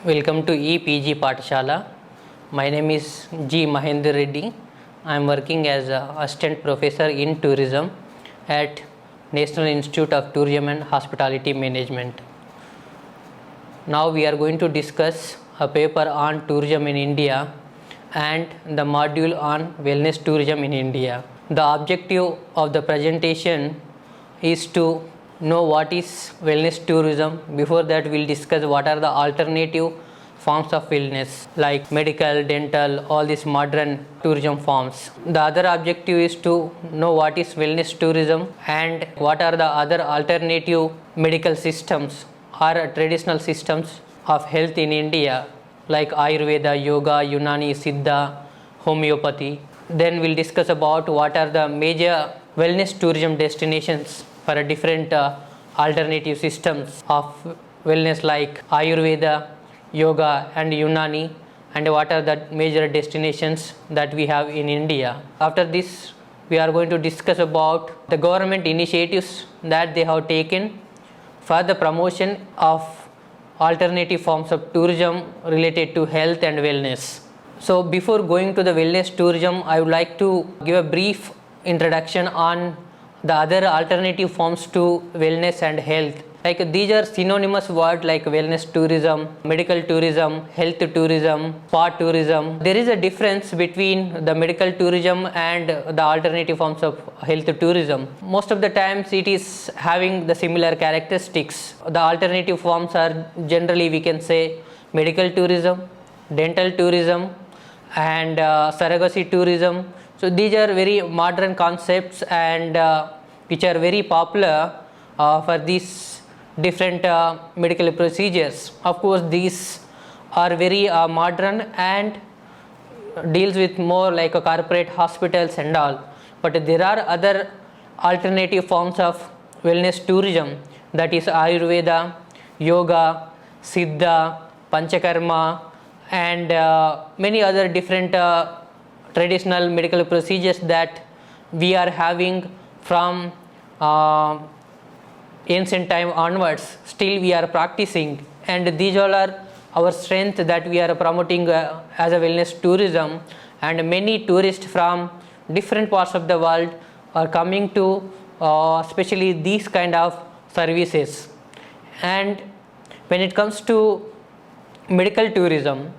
Welcome to EPG Pathshala. My name is G. Mahendra Reddy. I am working as a assistant professor in tourism at National Institute of Tourism and Hospitality Management. Now we are going to discuss a paper on tourism in India and the module on wellness tourism in India. The objective of the presentation is to know what is wellness tourism. Before that, we'll discuss what are the alternative forms of wellness like medical, dental, all these modern tourism forms. The other objective is to know what is wellness tourism and what are the other alternative medical systems or traditional systems of health in India like Ayurveda, Yoga, Unani, Siddha, homeopathy. Then we'll discuss about what are the major wellness tourism destinations for a different alternative systems of wellness like Ayurveda, Yoga and Unani, and what are the major destinations that we have in India. After this, we are going to discuss about the government initiatives that they have taken for the promotion of alternative forms of tourism related to health and wellness. So before going to the wellness tourism, I would like to give a brief introduction on the other alternative forms to wellness and health. Like these are synonymous words like wellness tourism, medical tourism, health tourism, spa tourism. There is a difference between the medical tourism and the alternative forms of health tourism. Most of the times it is having the similar characteristics. The alternative forms are generally, we can say, medical tourism, dental tourism and surrogacy tourism. So these are very modern concepts and which are very popular for these different medical procedures. Of course, these are very modern and deals with more like a corporate hospitals and all. But there are other alternative forms of wellness tourism, that is Ayurveda, Yoga, Siddha, Panchakarma and many other different traditional medical procedures that we are having from ancient time onwards. Still we are practicing, and these all are our strength that we are promoting as a wellness tourism, and many tourists from different parts of the world are coming to especially these kind of services. And when it comes to medical tourism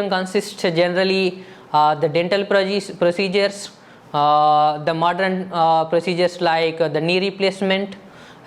consists generally the dental procedures, the modern procedures like the knee replacement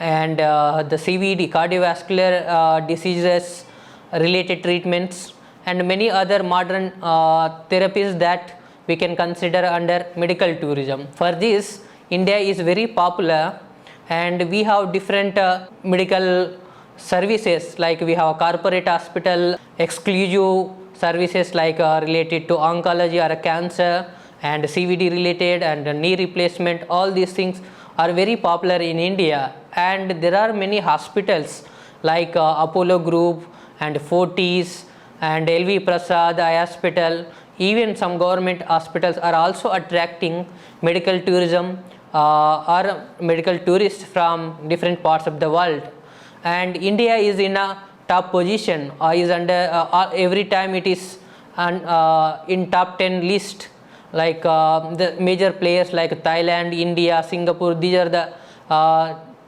and the CVD, cardiovascular diseases related treatments, and many other modern therapies that we can consider under medical tourism. For this, India is very popular, and we have different medical services like we have corporate hospital, exclusive services like related to oncology or cancer and CVD related and knee replacement. All these things are very popular in India, and there are many hospitals like Apollo Group and Fortis and LV Prasad Eye Hospital. Even some government hospitals are also attracting medical tourism or medical tourists from different parts of the world. And India is in a top position, is under every time it is in top 10 list, like the major players like Thailand, India, Singapore. These are the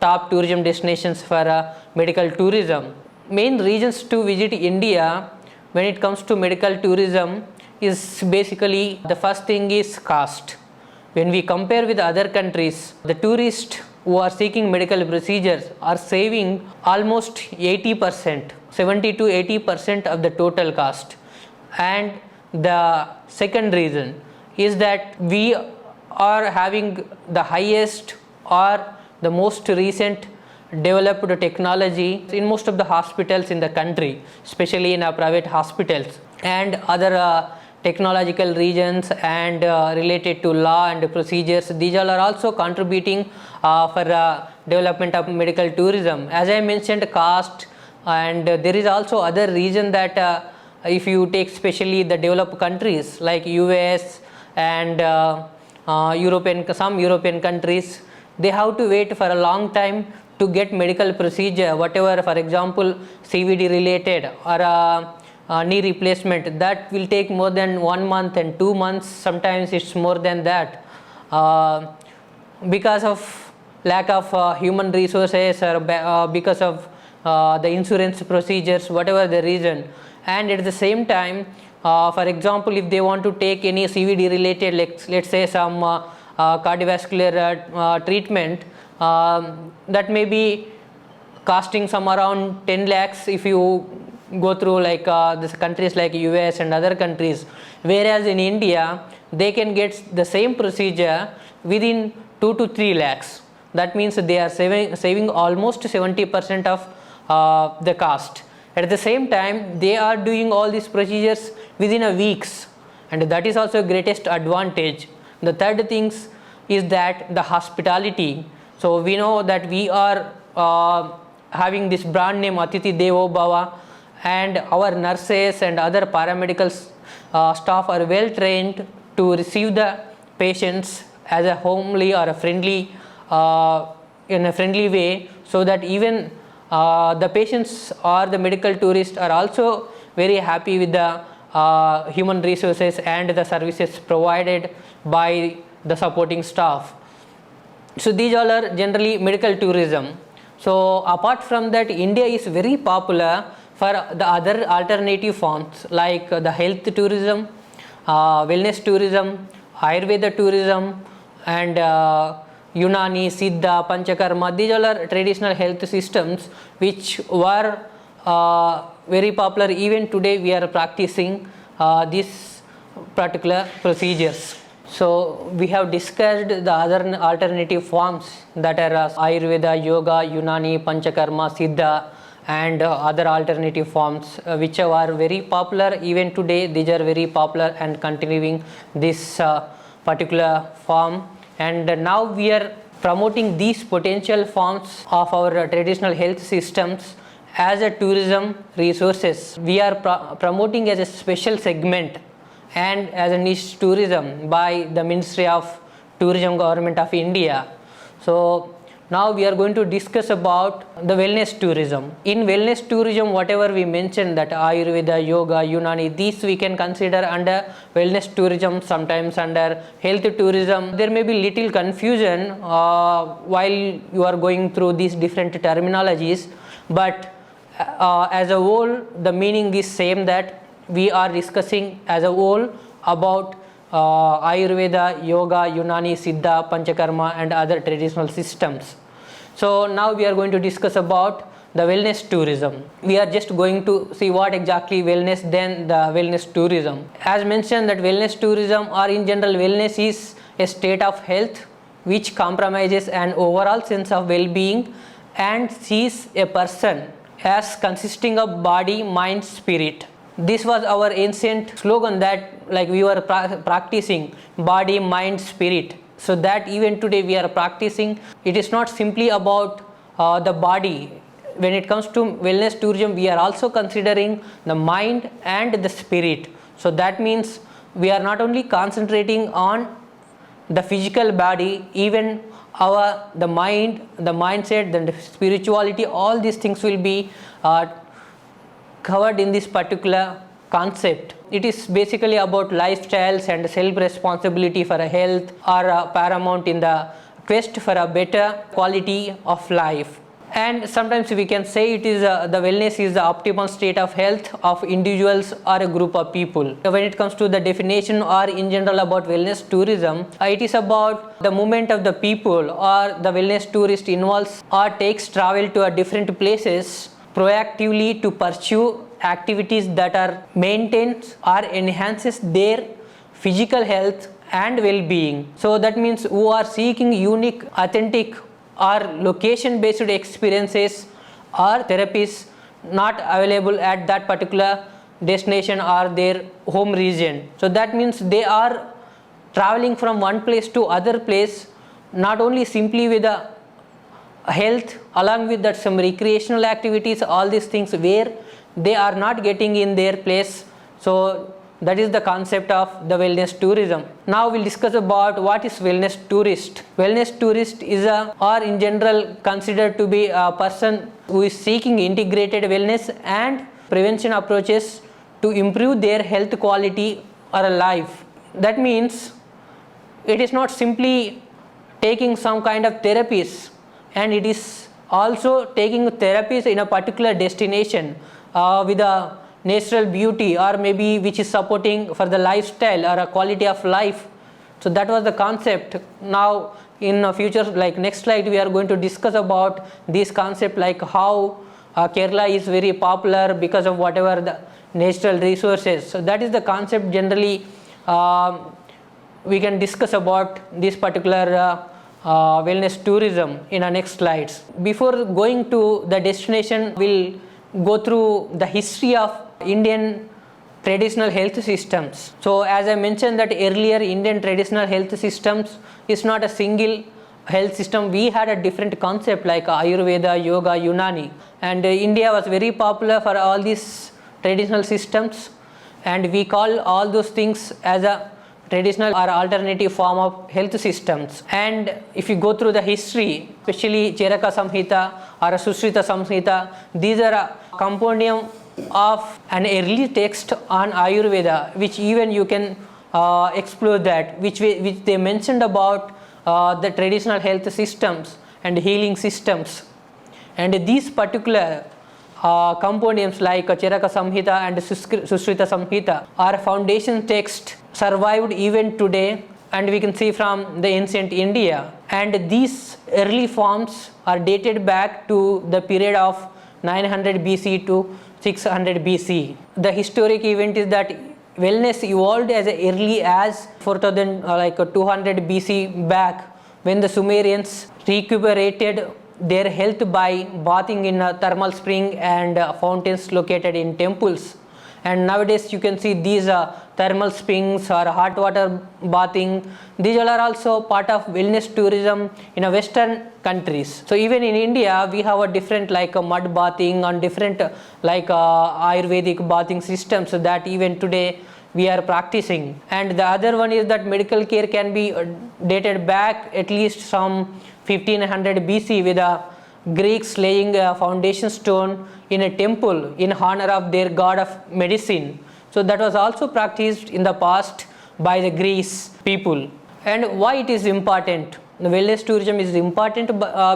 top tourism destinations for medical tourism. Main reasons to visit India when it comes to medical tourism is basically, the first thing is cost. When we compare with other countries, the tourists who are seeking medical procedures are saving almost 80%, 70 to 80% of the total cost. And the second reason is that we are having the highest or the most recent developed technology in most of the hospitals in the country, especially in our private hospitals and other technological regions and related to law and procedures. These all are also contributing for development of medical tourism. As I mentioned, cost, and there is also other reason that if you take especially the developed countries like US and some European countries, they have to wait for a long time to get medical procedure, whatever, for example, CVD related or knee replacement, that will take more than 1 month and 2 months, sometimes it's more than that, because of lack of human resources, or because of the insurance procedures, whatever the reason. And at the same time, for example, if they want to take any CVD related, let's say some cardiovascular treatment, that may be costing some around 10 lakhs if you go through like the countries like US and other countries, whereas in India they can get the same procedure within 2 to 3 lakhs. That means they are saving almost 70% of the cost. At the same time, they are doing all these procedures within a weeks, and that is also greatest advantage. The third thing is that the hospitality. So we know that we are having this brand name Atithi Devo Bhava, and our nurses and other paramedical staff are well trained to receive the patients as a homely or a friendly in a friendly way, so that even the patients or the medical tourists are also very happy with the human resources and the services provided by the supporting staff. So these all are generally medical tourism. So apart from that, India is very popular for the other alternative forms like the health tourism, wellness tourism, Ayurveda tourism, and Unani, Siddha, Panchakarma. These all are traditional health systems which were very popular. Even today we are practicing these particular procedures. So we have discussed the other alternative forms that are Ayurveda, Yoga, Unani, Panchakarma, Siddha, and other alternative forms which are very popular. Even today these are very popular and continuing this particular form. And now we are promoting these potential forms of our traditional health systems as a tourism resources. We are promoting as a special segment and as a niche tourism by the Ministry of Tourism, Government of India. So now we are going to discuss about the wellness tourism. In wellness tourism, whatever we mentioned, that Ayurveda, Yoga, Unani, these we can consider under wellness tourism, sometimes under health tourism. There may be little confusion while you are going through these different terminologies, but as a whole the meaning is same, that we are discussing as a whole about Ayurveda, Yoga, Unani, Siddha, Panchakarma and other traditional systems. So now we are going to discuss about the wellness tourism. We are just going to see what exactly wellness, then the wellness tourism. As mentioned, that wellness tourism, or in general wellness, is a state of health which compromises an overall sense of well-being and sees a person as consisting of body, mind, spirit. This was our ancient slogan, that like we were practicing body, mind, spirit. So that even today we are practicing. It is not simply about the body. When it comes to wellness tourism, we are also considering the mind and the spirit. So that means we are not only concentrating on the physical body, even the mind, the mindset, then the spirituality, all these things will be covered in this particular concept. It is basically about lifestyles and self-responsibility for a health are paramount in the quest for a better quality of life. And sometimes we can say it is the wellness is the optimal state of health of individuals or a group of people. When it comes to the definition or in general about wellness tourism, it is about the movement of the people, or the wellness tourist involves or takes travel to a different places proactively to pursue activities that are maintains or enhances their physical health and well-being. So that means who are seeking unique, authentic or location based experiences or therapies not available at that particular destination or their home region. So that means they are traveling from one place to other place, not only simply with the health, along with that some recreational activities, all these things where they are not getting in their place. So that is the concept of the wellness tourism. Now we'll discuss about what is wellness tourist. Wellness tourist is or in general considered to be a person who is seeking integrated wellness and prevention approaches to improve their health quality or life. That means it is not simply taking some kind of therapies, and it is also taking therapies in a particular destination with a natural beauty, or maybe which is supporting for the lifestyle or a quality of life. So that was the concept. Now in a future, like next slide, we are going to discuss about this concept, like how Kerala is very popular because of whatever the natural resources. So that is the concept generally we can discuss about this particular wellness tourism in our next slides. Before going to the destination, we'll go through the history of Indian traditional health systems. So as I mentioned that earlier, Indian traditional health systems is not a single health system. We had a different concept like Ayurveda, Yoga, Unani, and India was very popular for all these traditional systems, and we call all those things as a traditional or alternative form of health systems. And if you go through the history, especially Charaka Samhita or Sushrita Samhita, these are a compendium of an early text on Ayurveda, which even you can explore that, which they mentioned about the traditional health systems and healing systems. And these particular compendiums like Charaka Samhita and Sushrita Samhita are foundation text, survived even today, and we can see from the ancient India. And these early forms are dated back to the period of 900 BC to 600 BC. The historic event is that wellness evolved as early as 4200 BC back, when the Sumerians recuperated their health by bathing in a thermal spring and fountains located in temples. And nowadays you can see these thermal springs or hot water bathing. These all are also part of wellness tourism in Western countries. So even in India, we have a different like mud bathing and different like Ayurvedic bathing systems that even today we are practicing. And the other one is that medical care can be dated back at least from 1500 BC, with the Greeks laying a foundation stone in a temple in honor of their god of medicine. So that was also practiced in the past by the Greece people. And why it is important? The wellness tourism is important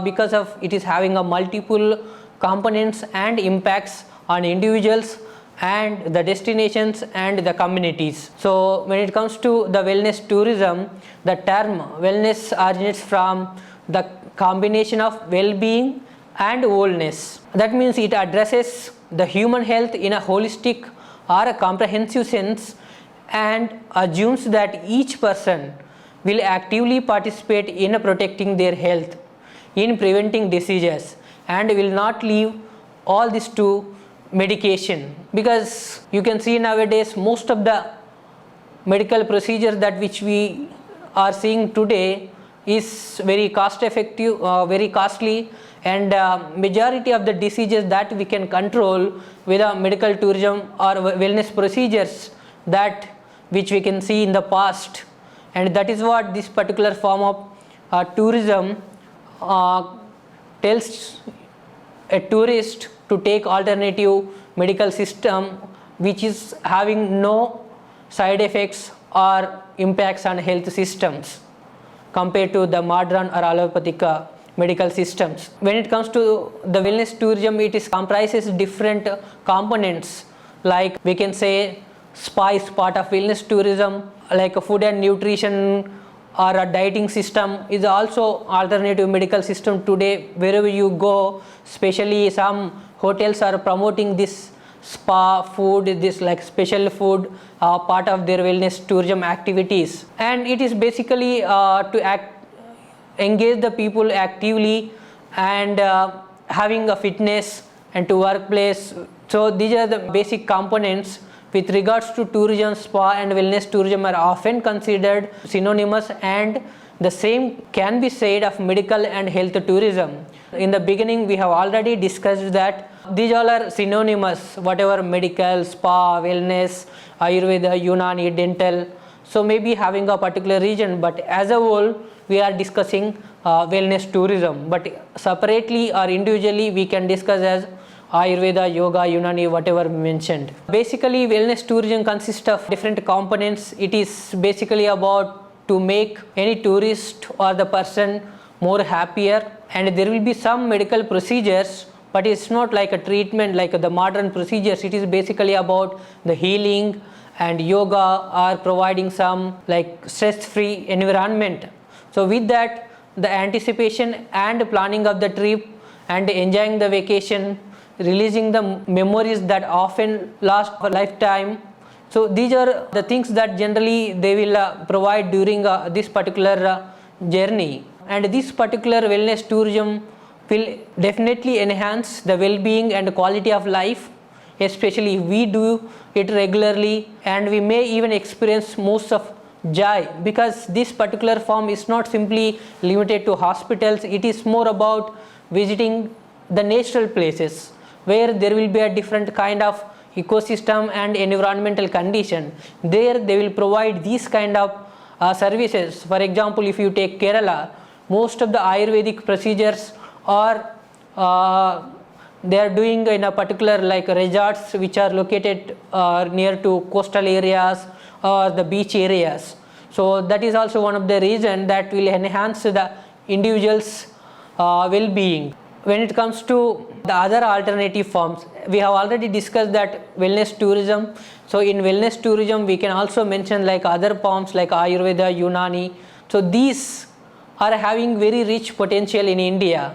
because of it is having a multiple components and impacts on individuals and the destinations and the communities. So when it comes to the wellness tourism, the term wellness originates from the combination of well-being and wholeness. That means it addresses the human health in a holistic or a comprehensive sense, and assumes that each person will actively participate in protecting their health, in preventing diseases, and will not leave all this to medication. Because you can see nowadays most of the medical procedures that which we are seeing today is very cost effective, very costly, and majority of the diseases that we can control with a medical tourism or wellness procedures that which we can see in the past. And that is what this particular form of tourism tells a tourist to take alternative medical system which is having no side effects or impacts on health systems compared to the modern or allopathic medical systems. When it comes to the wellness tourism, it is comprises different components, like we can say spa is part of wellness tourism, like a food and nutrition or a dieting system is also alternative medical system today. Wherever you go, especially some hotels are promoting this spa food, this like special food part of their wellness tourism activities. And it is basically to engage the people actively and having a fitness and to workplace. So these are the basic components. With regards to tourism, spa and wellness tourism are often considered synonymous, and the same can be said of medical and health tourism. In the beginning, we have already discussed that these all are synonymous, whatever medical, spa, wellness, Ayurveda, Unani, dental. So maybe having a particular region, but as a whole, we are discussing wellness tourism. But separately or individually, we can discuss as Ayurveda, Yoga, Unani, whatever mentioned. Basically, wellness tourism consists of different components. It is basically about to make any tourist or the person more happier, and there will be some medical procedures, but it's not like a treatment like the modern procedures. It is basically about the healing, and yoga are providing some like stress-free environment. So with that, the anticipation and planning of the trip and enjoying the vacation, releasing the memories that often last for lifetime. So these are the things that generally they will provide during this particular journey. And this particular wellness tourism will definitely enhance the well-being and quality of life, especially if we do it regularly, and we may even experience most of joy, because this particular form is not simply limited to hospitals. It is more about visiting the natural places where there will be a different kind of ecosystem and environmental condition. There they will provide these kind of services. For example, if you take Kerala, most of the Ayurvedic procedures are they are doing in a particular like resorts which are located near to coastal areas or the beach areas. So that is also one of the reason that will enhance the individual's well-being. When it comes to the other alternative forms, we have already discussed that wellness tourism. So in wellness tourism, we can also mention like other forms like Ayurveda, Unani. So these are having very rich potential in India,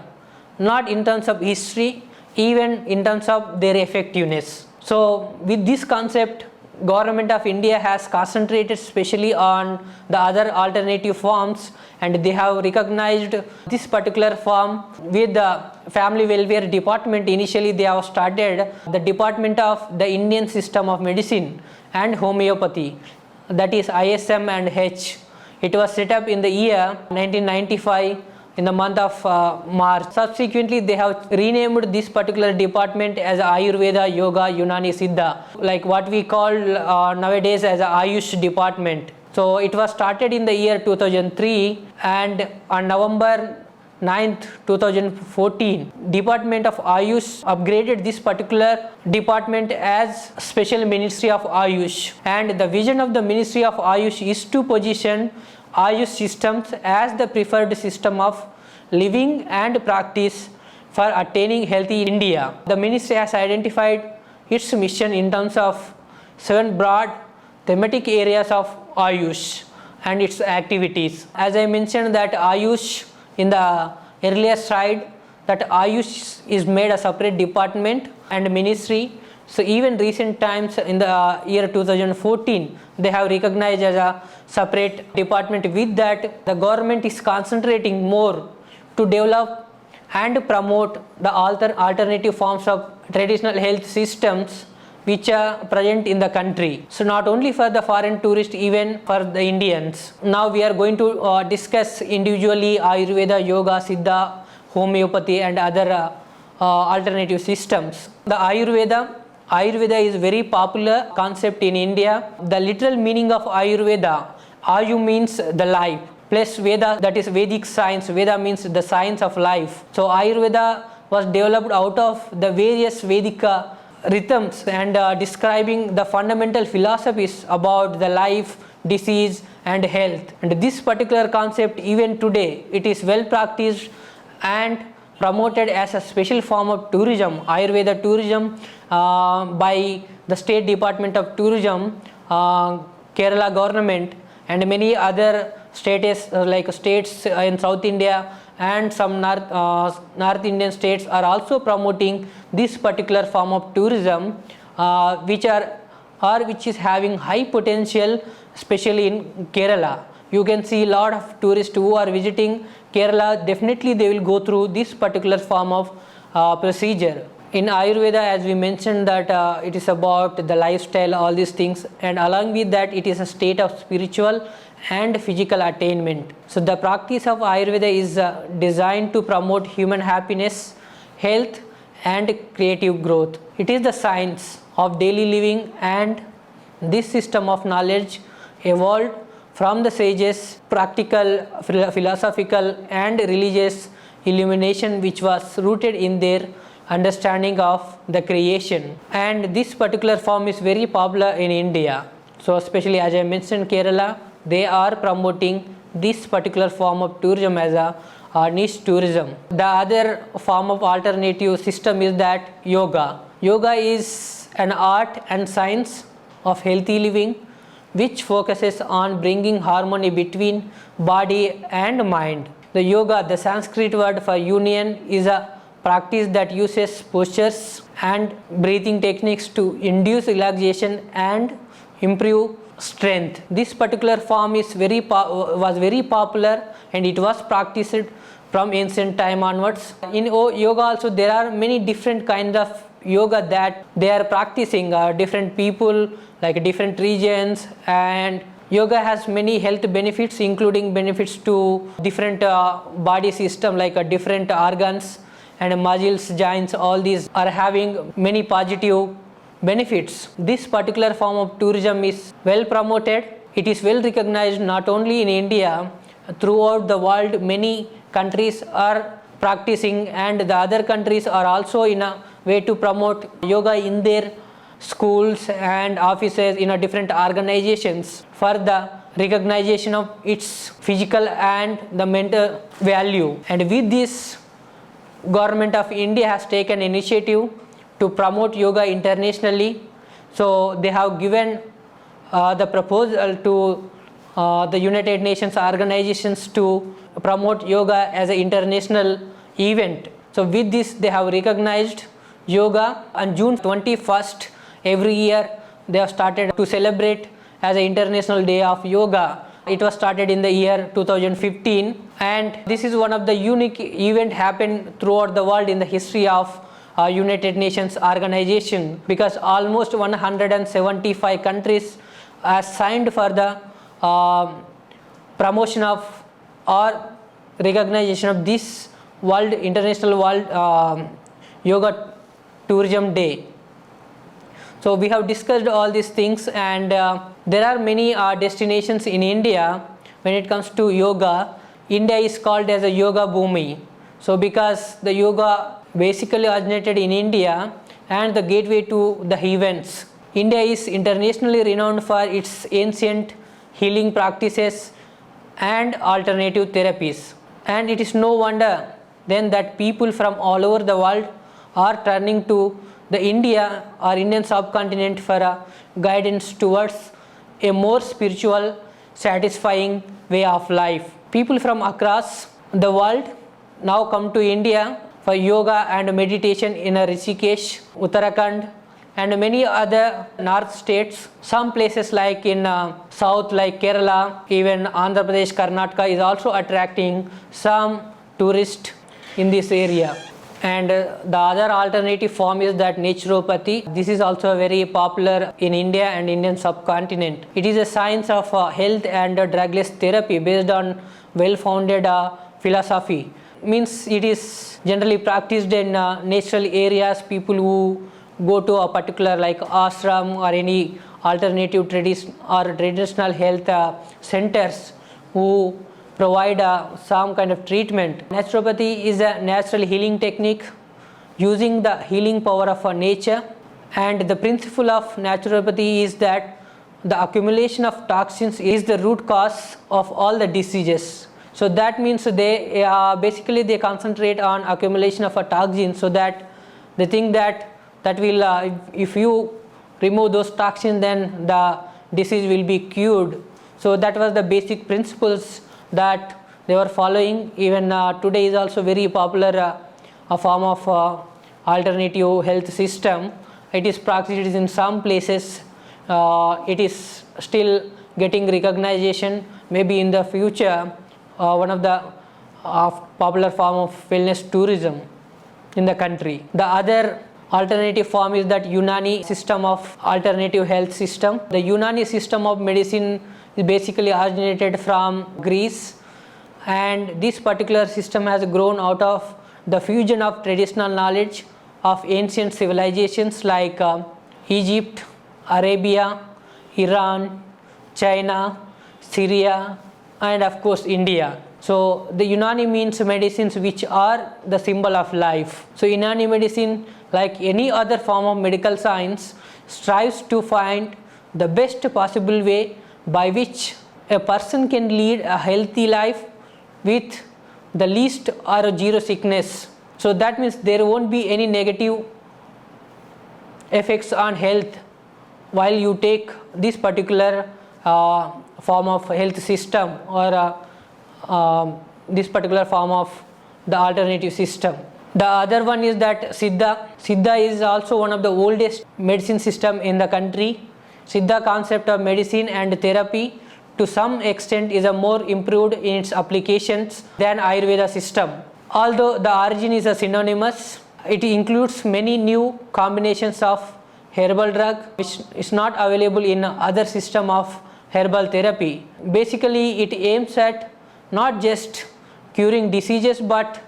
not in terms of history, even in terms of their effectiveness. So with this concept, Government of India has concentrated specially on the other alternative forms, and they have recognized this particular form with the Family Welfare Department. Initially they have started the Department of the Indian System of Medicine and Homeopathy, that is ISM and H. It was set up in the year 1995 in the month of March. Subsequently, they have renamed this particular department as Ayurveda, Yoga, Unani, Siddha, like what we call nowadays as a Ayush department. So it was started in the year 2003, and on November 9th, 2014, Department of Ayush upgraded this particular department as Special Ministry of Ayush. And the vision of the Ministry of Ayush is to position Ayush systems as the preferred system of living and practice for attaining healthy India. The ministry has identified its mission in terms of 7 broad thematic areas of Ayush and its activities. As I mentioned that Ayush in the earlier slide, that Ayush is made a separate department and ministry. So even recent times in the year 2014, they have recognized as a separate department. With that, the government is concentrating more to develop and promote the alternative forms of traditional health systems which are present in the country. So not only for the foreign tourists, even for the Indians. Now we are going to discuss individually Ayurveda, Yoga, Siddha, Homeopathy and other alternative systems. The Ayurveda is very popular concept in India. The literal meaning of Ayurveda, Ayu means the life, plus Veda, that is Vedic science. Veda means the science of life. So Ayurveda was developed out of the various Vedic rhythms and describing the fundamental philosophies about the life, disease and health. And this particular concept, even today, it is well practiced and promoted as a special form of tourism, Ayurveda tourism, by the State Department of Tourism, Kerala government and many other states like states in South India and some North Indian states are also promoting this particular form of tourism, which is having high potential, especially in Kerala. You can see a lot of tourists who are visiting Kerala, definitely they will go through this particular form of procedure. In Ayurveda, as we mentioned that it is about the lifestyle, all these things, and along with that it is a state of spiritual and physical attainment. So the practice of Ayurveda is designed to promote human happiness, health and creative growth. It is the science of daily living, and this system of knowledge evolved from the sages' practical, philosophical and religious illumination, which was rooted in their understanding of the creation. And this particular form is very popular in India. So especially as I mentioned, Kerala, they are promoting this particular form of tourism as a niche tourism. The other form of alternative system is that yoga. Yoga is an art and science of healthy living which focuses on bringing harmony between body and mind. The yoga, the Sanskrit word for union, is a practice that uses postures and breathing techniques to induce relaxation and improve strength. This particular form is was very popular and it was practiced from ancient time onwards. In yoga also there are many different kinds of yoga that they are practicing, different people like different regions, and yoga has many health benefits, including benefits to different body system like different organs and muscles, joints. All these are having many positive benefits. This particular form of tourism is well promoted. It is well recognized not only in India, throughout the world many countries are practicing, and the other countries are also in a way to promote yoga in their schools and offices, in a different organizations, for the recognition of its physical and the mental value. And with this, Government of India has taken initiative to promote yoga internationally. So they have given the proposal to the United Nations organizations to promote yoga as an international event. So with this, they have recognized yoga. On June 21st every year they have started to celebrate as an International Day of Yoga. It was started in the year 2015, and this is one of the unique event happened throughout the world in the history of United Nations organization, because almost 175 countries are signed for the promotion of or recognition of this International World Yoga Tourism Day. So we have discussed all these things, and there are many destinations in India. When it comes to yoga, India is called as a yoga bhumi. So because the yoga basically originated in India and the gateway to the heavens. India is internationally renowned for its ancient healing practices and alternative therapies. And it is no wonder then that people from all over the world are turning to the India or Indian subcontinent for a guidance towards a more spiritual, satisfying way of life. People from across the world now come to India for yoga and meditation in Rishikesh, Uttarakhand, and many other north states. Some places like in south like Kerala, even Andhra Pradesh, Karnataka is also attracting some tourists in this area. And the other alternative form is that naturopathy. This is also very popular in India and Indian subcontinent. It is a science of health and drugless therapy based on well-founded philosophy. Means it is generally practiced in natural areas. People who go to a particular like ashram or any alternative traditional health centers who provide some kind of treatment. Naturopathy is a natural healing technique using the healing power of nature, and the principle of naturopathy is that the accumulation of toxins is the root cause of all the diseases. So that means they basically they concentrate on accumulation of a toxin, so that they think that will if you remove those toxins then the disease will be cured. So that was the basic principles that they were following. Even today is also very popular a form of alternative health system. It is practiced in some places. It is still getting recognition. Maybe in the future one of the popular form of wellness tourism in the country. The other alternative form is that Unani system of alternative health system. The Unani system of medicine is basically originated from Greece, and this particular system has grown out of the fusion of traditional knowledge of ancient civilizations like Egypt, Arabia, Iran, China, Syria, and of course India. So the Unani means medicines which are the symbol of life. So Unani medicine, like any other form of medical science, strives to find the best possible way by which a person can lead a healthy life with the least or zero sickness. So that means there won't be any negative effects on health while you take this particular form of health system, or this particular form of the alternative system. The other one is that Siddha. Siddha is also one of the oldest medicine system in the country. Siddha concept of medicine and therapy to some extent is a more improved in its applications than Ayurveda system. Although the origin is a synonymous, it includes many new combinations of herbal drug which is not available in other system of herbal therapy. Basically, it aims at not just curing diseases but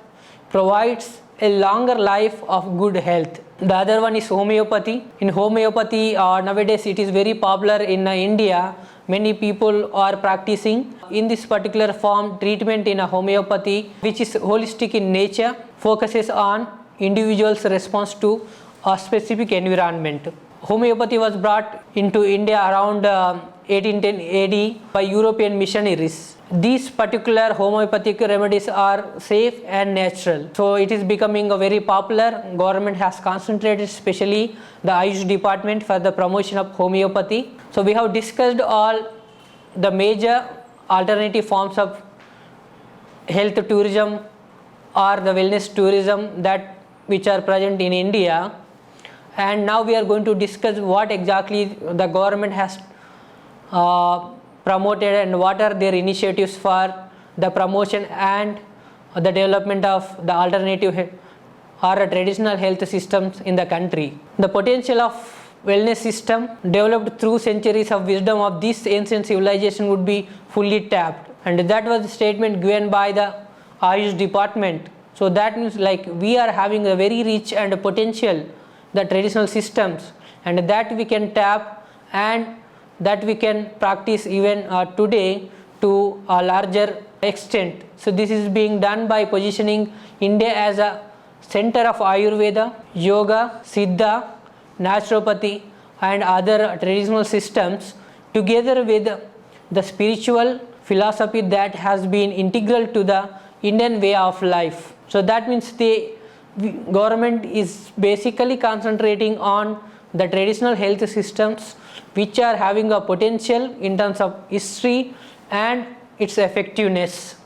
provides a longer life of good health. The other one is homeopathy. In homeopathy, nowadays it is very popular in India. Many people are practicing in this particular form treatment in a homeopathy, which is holistic in nature, focuses on individual's response to a specific environment. Homeopathy was brought into India around 1810 AD by European missionaries. These particular homeopathic remedies are safe and natural. So it is becoming a very popular. Government has concentrated especially the Ayush department for the promotion of homeopathy. So we have discussed all the major alternative forms of health tourism or the wellness tourism that which are present in India, and now we are going to discuss what exactly the government has promoted and what are their initiatives for the promotion and the development of the alternative or traditional health systems in the country. The potential of wellness system developed through centuries of wisdom of this ancient civilization would be fully tapped, and that was the statement given by the Ayush department. So that means like we are having a very rich and potential the traditional systems, and that we can tap and that we can practice even today to a larger extent. So this is being done by positioning India as a center of Ayurveda, Yoga, Siddha, Naturopathy and other traditional systems, together with the spiritual philosophy that has been integral to the Indian way of life. So that means the government is basically concentrating on the traditional health systems which are having a potential in terms of history and its effectiveness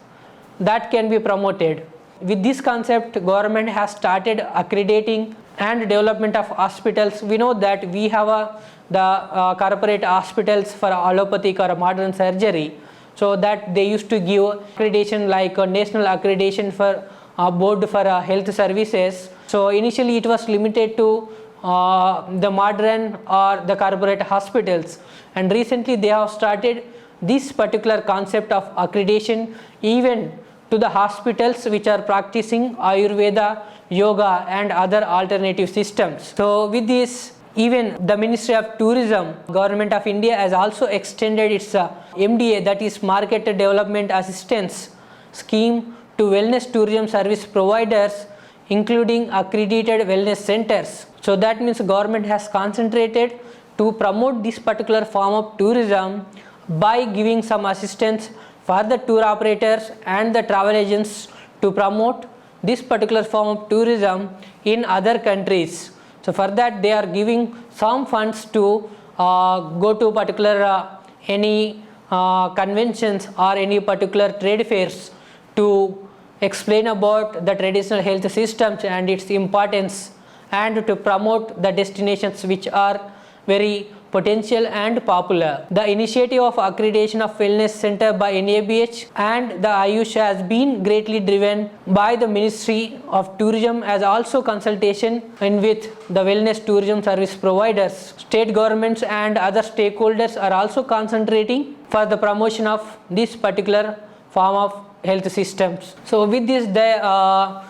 that can be promoted. With this concept, government has started accrediting and development of hospitals. We know that we have the corporate hospitals for allopathic or modern surgery, so that they used to give accreditation like a national accreditation for board for health services. So initially it was limited to the modern or the corporate hospitals, and recently they have started this particular concept of accreditation even to the hospitals which are practicing Ayurveda, Yoga and other alternative systems. So with this, even the Ministry of Tourism, Government of India has also extended its MDA, that is Market Development Assistance scheme, to wellness tourism service providers, including accredited wellness centers. So that means government has concentrated to promote this particular form of tourism by giving some assistance for the tour operators and the travel agents to promote this particular form of tourism in other countries. So for that they are giving some funds to go to particular any conventions or any particular trade fairs to explain about the traditional health systems and its importance, and to promote the destinations which are very potential and popular. The initiative of accreditation of wellness center by NABH and the Ayush has been greatly driven by the Ministry of Tourism, as also consultation in with the wellness tourism service providers. State governments and other stakeholders are also concentrating for the promotion of this particular form of health systems. So with this, the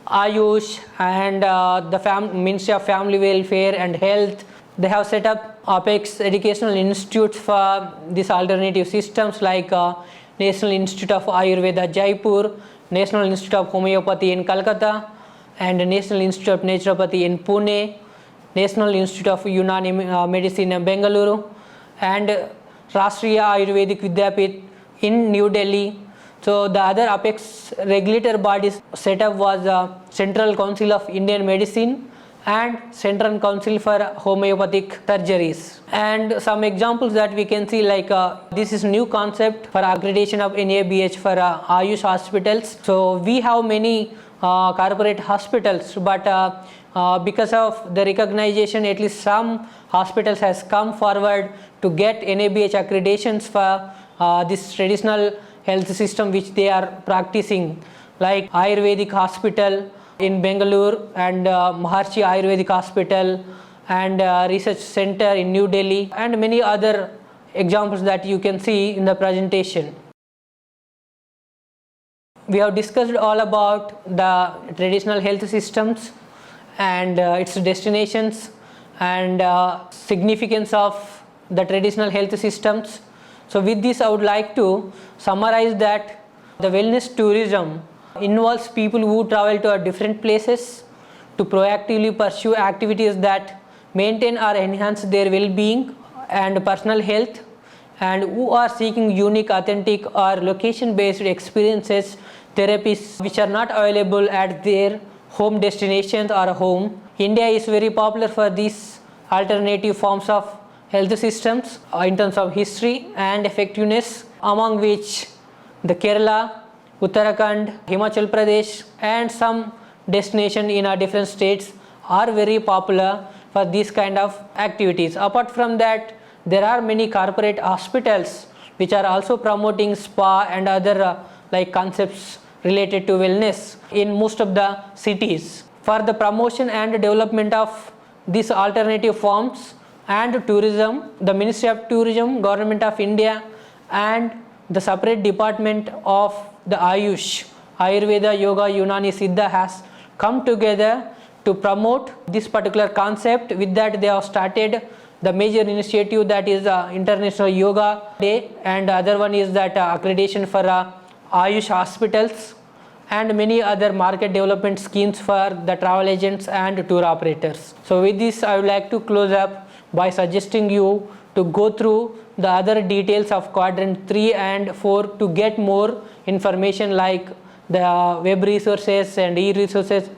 Ayush and the Ministry of Family Welfare and Health, they have set up Apex educational institutes for these alternative systems like National Institute of Ayurveda Jaipur, National Institute of Homeopathy in Calcutta, and National Institute of Naturopathy in Pune, National Institute of Unani Medicine in Bengaluru, and Rashtriya Ayurvedic Vidyapith in New Delhi. So the other apex regulator bodies set up was Central Council of Indian Medicine and Central Council for Homeopathic Surgeries. And some examples that we can see, like this is new concept for accreditation of NABH for Ayush hospitals. So we have many corporate hospitals, but because of the recognition, at least some hospitals has come forward to get NABH accreditations for this traditional health system which they are practicing, like Ayurvedic Hospital in Bengaluru and Maharshi Ayurvedic Hospital and Research Center in New Delhi, and many other examples that you can see in the presentation. We have discussed all about the traditional health systems and its destinations and significance of the traditional health systems. So with this I would like to summarize that the wellness tourism involves people who travel to different places to proactively pursue activities that maintain or enhance their well-being and personal health, and who are seeking unique, authentic or location-based experiences, therapies which are not available at their home destinations or home. India is very popular for these alternative forms of health systems in terms of history and effectiveness, among which the Kerala, Uttarakhand, Himachal Pradesh and some destinations in different states are very popular for these kind of activities. Apart from that, there are many corporate hospitals which are also promoting spa and other like concepts related to wellness in most of the cities. For the promotion and development of these alternative forms and tourism, the Ministry of Tourism, Government of India and the separate department of the Ayush, Ayurveda, Yoga, Unani, Siddha has come together to promote this particular concept. With that, they have started the major initiative, that is International Yoga Day, and other one is that accreditation for Ayush hospitals and many other market development schemes for the travel agents and tour operators. So with this I would like to close up by suggesting you to go through the other details of quadrant 3 and 4 to get more information, like the web resources and e-resources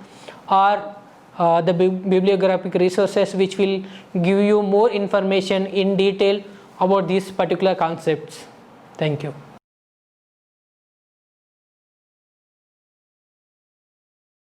or the bibliographic resources which will give you more information in detail about these particular concepts. Thank you.